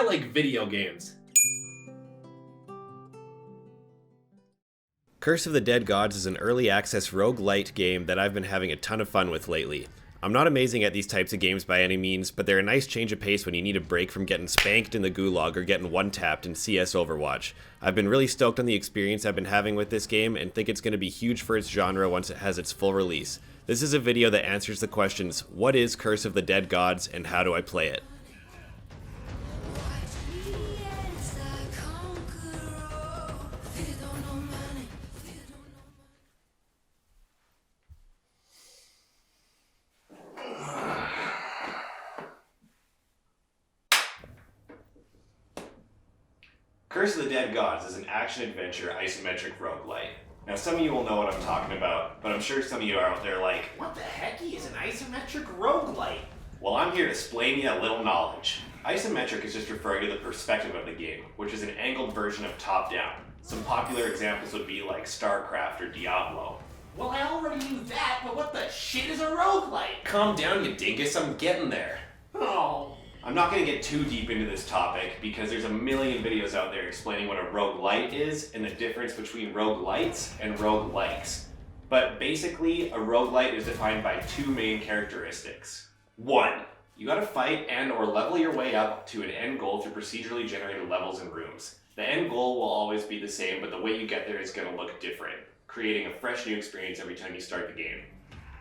I like video games. Curse of the Dead Gods is an early access roguelite game that I've been having a ton of fun with lately. I'm not amazing at these types of games by any means, but they're a nice change of pace when you need a break from getting spanked in the gulag or getting one-tapped in CS Overwatch. I've been really stoked on the experience I've been having with this game and think it's going to be huge for its genre once it has its full release. This is a video that answers the questions, what is Curse of the Dead Gods and how do I play it? Curse of the Dead Gods is an action-adventure isometric roguelite. Now some of you will know what I'm talking about, but I'm sure some of you are out there like, what the heck is an isometric roguelite? Well, I'm here to explain you a little knowledge. Isometric is just referring to the perspective of the game, which is an angled version of top-down. Some popular examples would be like StarCraft or Diablo. Well, I already knew that, but what the shit is a roguelite? Calm down, you dingus, I'm getting there. Oh. I'm not going to get too deep into this topic because there's a million videos out there explaining what a roguelite is and the difference between roguelites and roguelikes. But basically, a roguelite is defined by two main characteristics. 1. You gotta fight and or level your way up to an end goal through procedurally generated levels and rooms. The end goal will always be the same, but the way you get there is going to look different, creating a fresh new experience every time you start the game.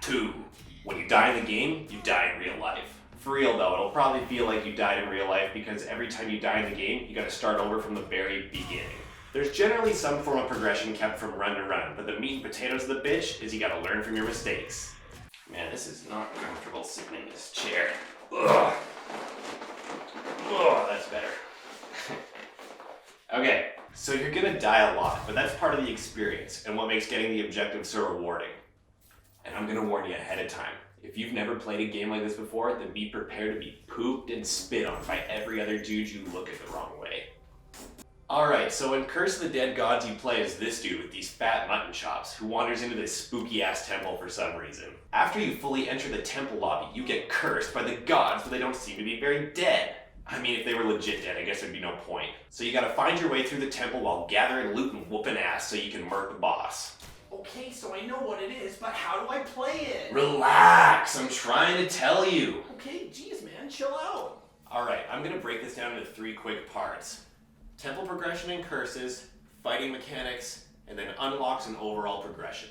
2. When you die in the game, you die in real life. For real though, it'll probably feel like you died in real life because every time you die in the game, you gotta start over from the very beginning. There's generally some form of progression kept from run to run, but the meat and potatoes of the bitch is you gotta learn from your mistakes. Man, this is not comfortable sitting in this chair. Ugh. Oh, that's better. Okay, so you're gonna die a lot, but that's part of the experience and what makes getting the objective so rewarding. And I'm gonna warn you ahead of time. If you've never played a game like this before, then be prepared to be pooped and spit on by every other dude you look at the wrong way. Alright, so in Curse of the Dead Gods you play as this dude with these fat mutton chops who wanders into this spooky ass temple for some reason. After you fully enter the temple lobby, you get cursed by the gods, but they don't seem to be very dead. I mean, if they were legit dead, I guess there'd be no point. So you gotta find your way through the temple while gathering loot and whooping ass so you can murk the boss. Okay, so I know what it is, but how do I play it? Relax, I'm trying to tell you. Okay, geez man, chill out. Alright, I'm gonna break this down into 3 quick parts. Temple progression and curses, fighting mechanics, and then unlocks and overall progression.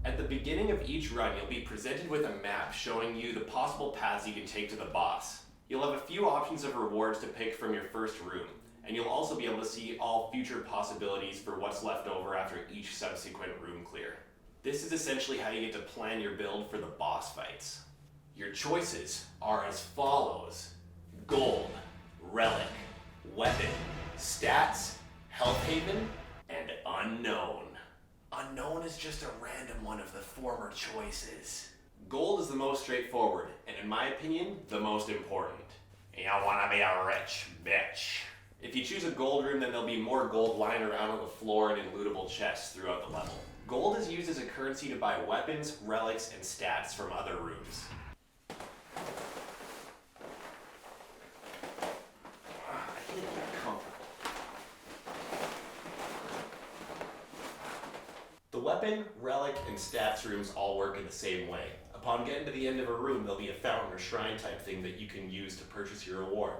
At the beginning of each run, you'll be presented with a map showing you the possible paths you can take to the boss. You'll have a few options of rewards to pick from your first room, and you'll also be able to see all future possibilities for what's left over after each subsequent room clear. This is essentially how you get to plan your build for the boss fights. Your choices are as follows: gold, relic, weapon, stats, health haven, and unknown. Unknown is just a random one of the former choices. Gold is the most straightforward, and in my opinion, the most important. You wanna be a rich bitch. If you choose a gold room, then there'll be more gold lying around on the floor and in lootable chests throughout the level. Gold is used as a currency to buy weapons, relics, and stats from other rooms. The weapon, relic, and stats rooms all work in the same way. Upon getting to the end of a room, there'll be a fountain or shrine type thing that you can use to purchase your reward.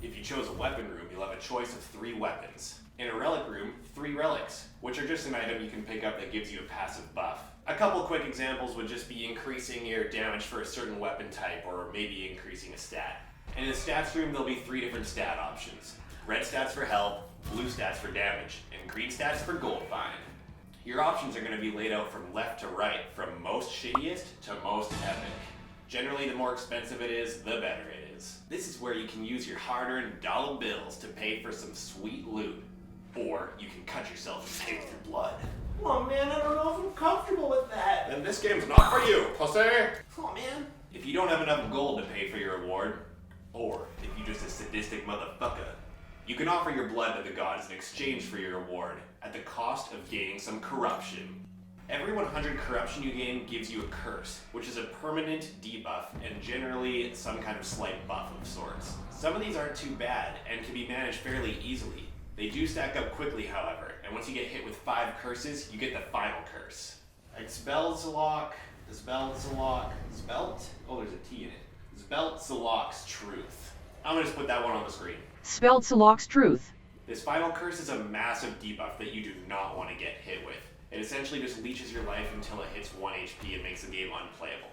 If you chose a weapon room, you'll have a choice of 3 weapons. In a relic room, 3 relics, which are just an item you can pick up that gives you a passive buff. A couple quick examples would just be increasing your damage for a certain weapon type, or maybe increasing a stat. And in the stats room, there'll be 3 different stat options. Red stats for health, blue stats for damage, and green stats for gold find. Your options are going to be laid out from left to right, from most shittiest to most epic. Generally, the more expensive it is, the better it is. This is where you can use your hard-earned dollar bills to pay for some sweet loot. Or you can cut yourself and pay with your blood. Oh man, I don't know if I'm comfortable with that. Then this game's not for you, pussy! Oh man. If you don't have enough gold to pay for your reward, or if you're just a sadistic motherfucker, you can offer your blood to the gods in exchange for your reward, at the cost of gaining some corruption. Every 100 corruption you gain gives you a curse, which is a permanent debuff and generally some kind of slight buff of sorts. Some of these aren't too bad and can be managed fairly easily. They do stack up quickly, however, and once you get hit with 5 curses, you get the final curse. Expelzalok, Spelt? Oh, there's a T in it. Speltzalok's Truth. I'm gonna just put that one on the screen. Speltzalok's Truth. This final curse is a massive debuff that you do not want to get hit with. It essentially just leeches your life until it hits 1 HP and makes the game unplayable.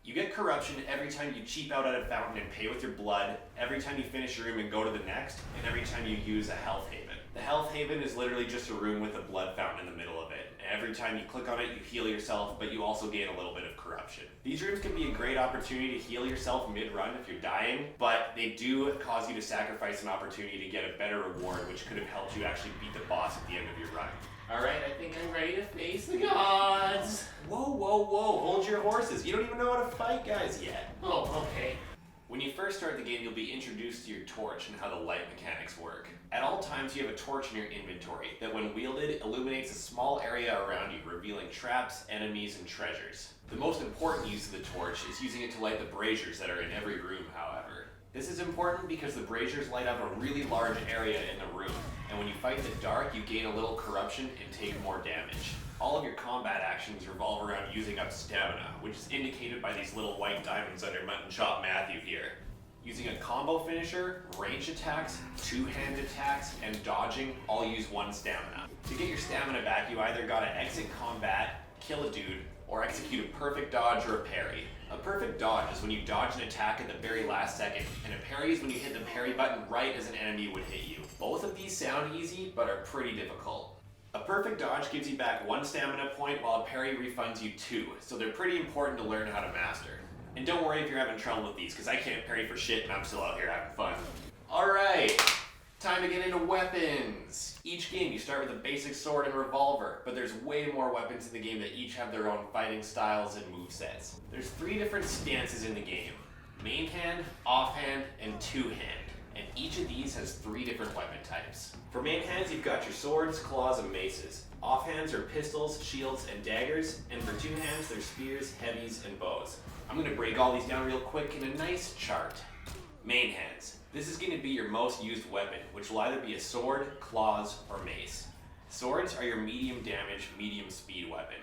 You get corruption every time you cheap out at a fountain and pay with your blood, every time you finish a room and go to the next, and every time you use a health haven. The health haven is literally just a room with a blood fountain in the middle of it. And every time you click on it, you heal yourself, but you also gain a little bit of corruption. These rooms can be a great opportunity to heal yourself mid-run if you're dying, but they do cause you to sacrifice an opportunity to get a better reward, which could have helped you actually beat the boss at the end of your run. Alright, I think I'm ready to face the gods. Whoa, hold your horses. You don't even know how to fight guys yet. Oh, okay. When you first start the game, you'll be introduced to your torch and how the light mechanics work. At all times, you have a torch in your inventory that, when wielded, illuminates a small area around you, revealing traps, enemies, and treasures. The most important use of the torch is using it to light the braziers that are in every room, however. This is important because the braziers light up a really large area in the room, and when you fight the dark, you gain a little corruption and take more damage. All of your combat actions revolve around using up stamina, which is indicated by these little white diamonds under Mutton Chop Matthew here. Using a combo finisher, range attacks, two-hand attacks, and dodging all use 1 stamina. To get your stamina back, you either gotta exit combat, kill a dude, or execute a perfect dodge or a parry. A perfect dodge is when you dodge an attack at the very last second, and a parry is when you hit the parry button right as an enemy would hit you. Both of these sound easy, but are pretty difficult. A perfect dodge gives you back 1 stamina point, while a parry refunds you 2, so they're pretty important to learn how to master. And don't worry if you're having trouble with these, because I can't parry for shit and I'm still out here having fun. Alright, time to get into weapons. Each game you start with a basic sword and revolver, but there's way more weapons in the game that each have their own fighting styles and movesets. There's 3 different stances in the game: main hand, offhand, and two-hand. And each of these has 3 different weapon types. For main hands, you've got your swords, claws, and maces. Offhands are pistols, shields, and daggers, and for two hands, there's spears, heavies, and bows. I'm going to break all these down real quick in a nice chart. Main hands. This is going to be your most used weapon, which will either be a sword, claws, or mace. Swords are your medium damage, medium speed weapon.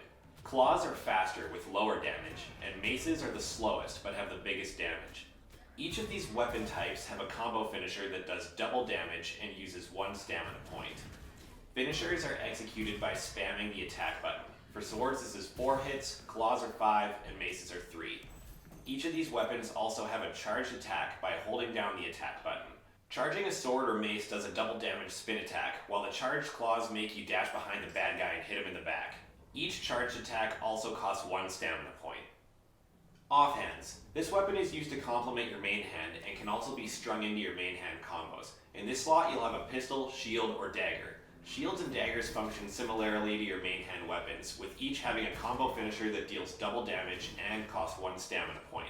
Claws are faster with lower damage, and maces are the slowest but have the biggest damage. Each of these weapon types have a combo finisher that does double damage and uses 1 stamina point. Finishers are executed by spamming the attack button. For swords, this is 4 hits, claws are 5, and maces are 3. Each of these weapons also have a charged attack by holding down the attack button. Charging a sword or mace does a double damage spin attack, while the charged claws make you dash behind the bad guy and hit him in the back. Each charged attack also costs 1 stamina point. Offhands. This weapon is used to complement your main hand and can also be strung into your main hand combos. In this slot, you'll have a pistol, shield, or dagger. Shields and daggers function similarly to your main hand weapons, with each having a combo finisher that deals double damage and costs 1 stamina point.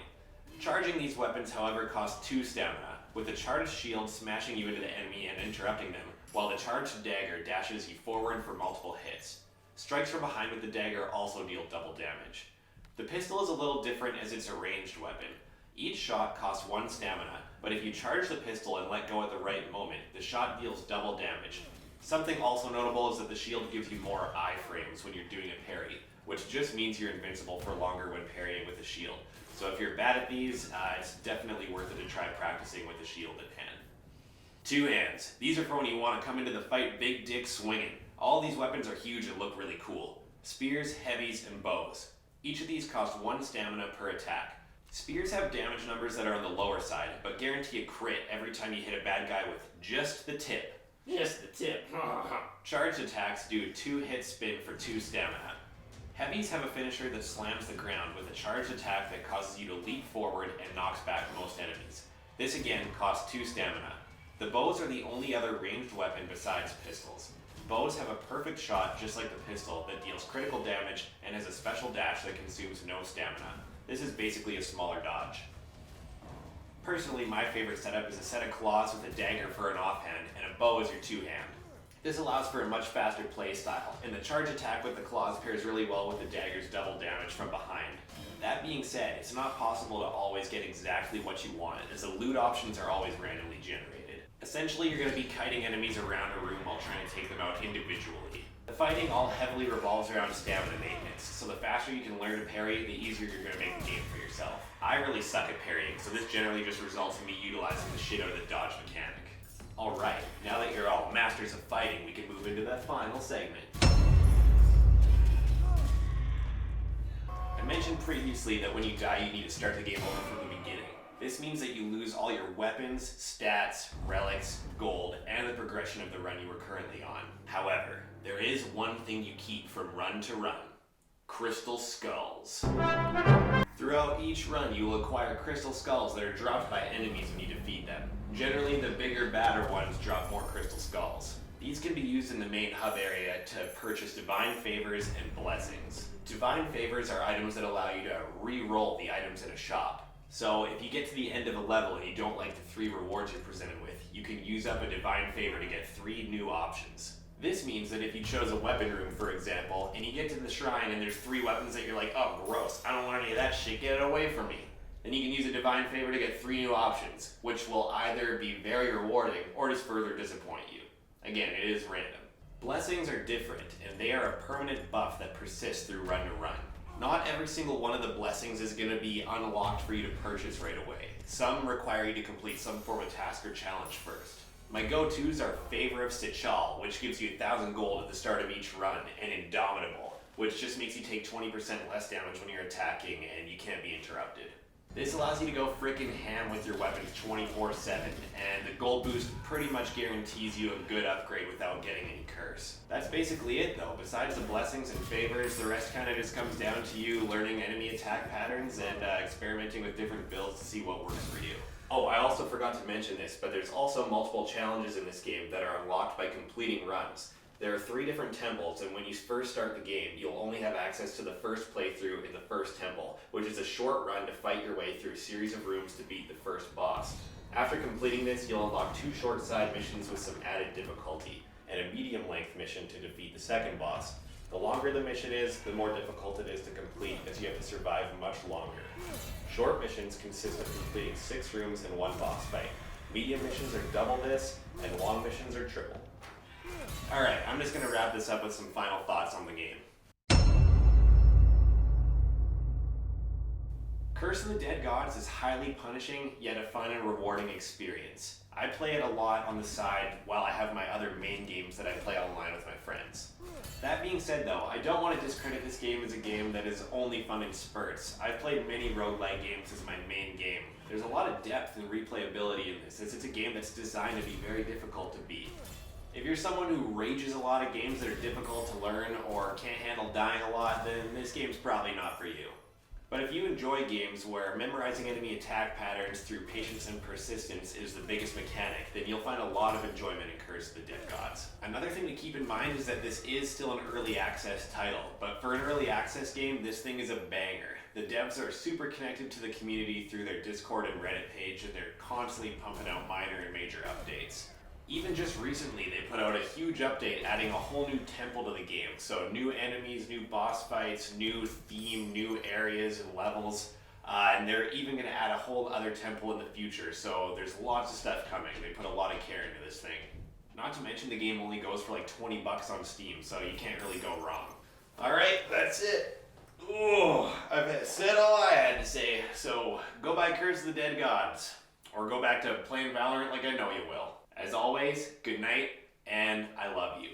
Charging these weapons, however, costs 2 stamina, with the charged shield smashing you into the enemy and interrupting them, while the charged dagger dashes you forward for multiple hits. Strikes from behind with the dagger also deal double damage. The pistol is a little different as it's a ranged weapon. Each shot costs 1 stamina, but if you charge the pistol and let go at the right moment, the shot deals double damage. Something also notable is that the shield gives you more iframes when you're doing a parry, which just means you're invincible for longer when parrying with a shield. So if you're bad at these, it's definitely worth it to try practicing with the shield in hand. Two hands. These are for when you want to come into the fight big dick swinging. All these weapons are huge and look really cool. Spears, heavies, and bows. Each of these cost 1 stamina per attack. Spears have damage numbers that are on the lower side, but guarantee a crit every time you hit a bad guy with just the tip. Just the tip. Charged attacks do a 2-hit spin for 2 stamina. Heavies have a finisher that slams the ground with a charged attack that causes you to leap forward and knocks back most enemies. This again costs 2 stamina. The bows are the only other ranged weapon besides pistols. Bows have a perfect shot just like the pistol that deals critical damage and has a special dash that consumes no stamina. This is basically a smaller dodge. Personally, my favorite setup is a set of claws with a dagger for an offhand and a bow as your two-hand. This allows for a much faster playstyle, and the charge attack with the claws pairs really well with the dagger's double damage from behind. That being said, it's not possible to always get exactly what you want, as the loot options are always randomly generated. Essentially, you're going to be kiting enemies around a room while trying to take them out individually. The fighting all heavily revolves around stamina maintenance, so the faster you can learn to parry, the easier you're going to make the game for yourself. I really suck at parrying, so this generally just results in me utilizing the shit out of the dodge mechanic. Alright, now that you're all masters of fighting, we can move into that final segment. I mentioned previously that when you die, you need to start the game over from the beginning. This means that you lose all your weapons, stats, relics, gold, and the progression of the run you were currently on. However, there is one thing you keep from run to run: crystal skulls. Throughout each run, you will acquire crystal skulls that are dropped by enemies when you defeat them. Generally, the bigger, badder ones drop more crystal skulls. These can be used in the main hub area to purchase divine favors and blessings. Divine favors are items that allow you to re-roll the items in a shop. So if you get to the end of a level and you don't like the 3 rewards you're presented with, you can use up a divine favor to get 3 new options. This means that if you chose a weapon room, for example, and you get to the shrine and there's 3 weapons that you're like, oh gross, I don't want any of that shit, get it away from me. Then you can use a divine favor to get 3 new options, which will either be very rewarding or just further disappoint you. Again, it is random. Blessings are different, and they are a permanent buff that persists through run to run. Not every single one of the blessings is going to be unlocked for you to purchase right away. Some require you to complete some form of task or challenge first. My go-tos are Favor of Sichal, which gives you 1,000 gold at the start of each run, and Indomitable, which just makes you take 20% less damage when you're attacking and you can't be interrupted. This allows you to go frickin' ham with your weapons 24/7, and the gold boost pretty much guarantees you a good upgrade without getting any curse. That's basically it though. Besides the blessings and favors, the rest kinda just comes down to you learning enemy attack patterns and experimenting with different builds to see what works for you. Oh, I also forgot to mention this, but there's also multiple challenges in this game that are unlocked by completing runs. There are 3 different temples, and when you first start the game, you'll only have access to the first playthrough in the first temple, which is a short run to fight your way through a series of rooms to beat the first boss. After completing this, you'll unlock 2 short side missions with some added difficulty, and a medium-length mission to defeat the second boss. The longer the mission is, the more difficult it is to complete, as you have to survive much longer. Short missions consist of completing 6 rooms and 1 boss fight. Medium missions are double this, and long missions are triple. Alright, I'm just going to wrap this up with some final thoughts on the game. Curse of the Dead Gods is highly punishing, yet a fun and rewarding experience. I play it a lot on the side while I have my other main games that I play online with my friends. That being said though, I don't want to discredit this game as a game that is only fun in spurts. I've played many roguelite games as my main game. There's a lot of depth and replayability in this, as it's a game that's designed to be very difficult to beat. If you're someone who rages a lot of games that are difficult to learn or can't handle dying a lot, then this game's probably not for you. But if you enjoy games where memorizing enemy attack patterns through patience and persistence is the biggest mechanic, then you'll find a lot of enjoyment in Curse of the Dead Gods. Another thing to keep in mind is that this is still an early access title, but for an early access game, this thing is a banger. The devs are super connected to the community through their Discord and Reddit page, and they're constantly pumping out minor and major updates. Even just recently, they put out a huge update adding a whole new temple to the game. So new enemies, new boss fights, new theme, new areas and levels. And they're even going to add a whole other temple in the future. So there's lots of stuff coming. They put a lot of care into this thing. Not to mention the game only goes for like 20 bucks on Steam, so you can't really go wrong. Alright, that's it. Ooh, I've said all I had to say. So go buy Curse of the Dead Gods. Or go back to playing Valorant like I know you will. As always, good night, and I love you.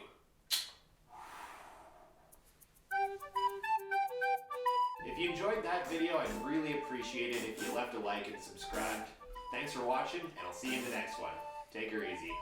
If you enjoyed that video, I'd really appreciate it if you left a like and subscribed. Thanks for watching, and I'll see you in the next one. Take her easy.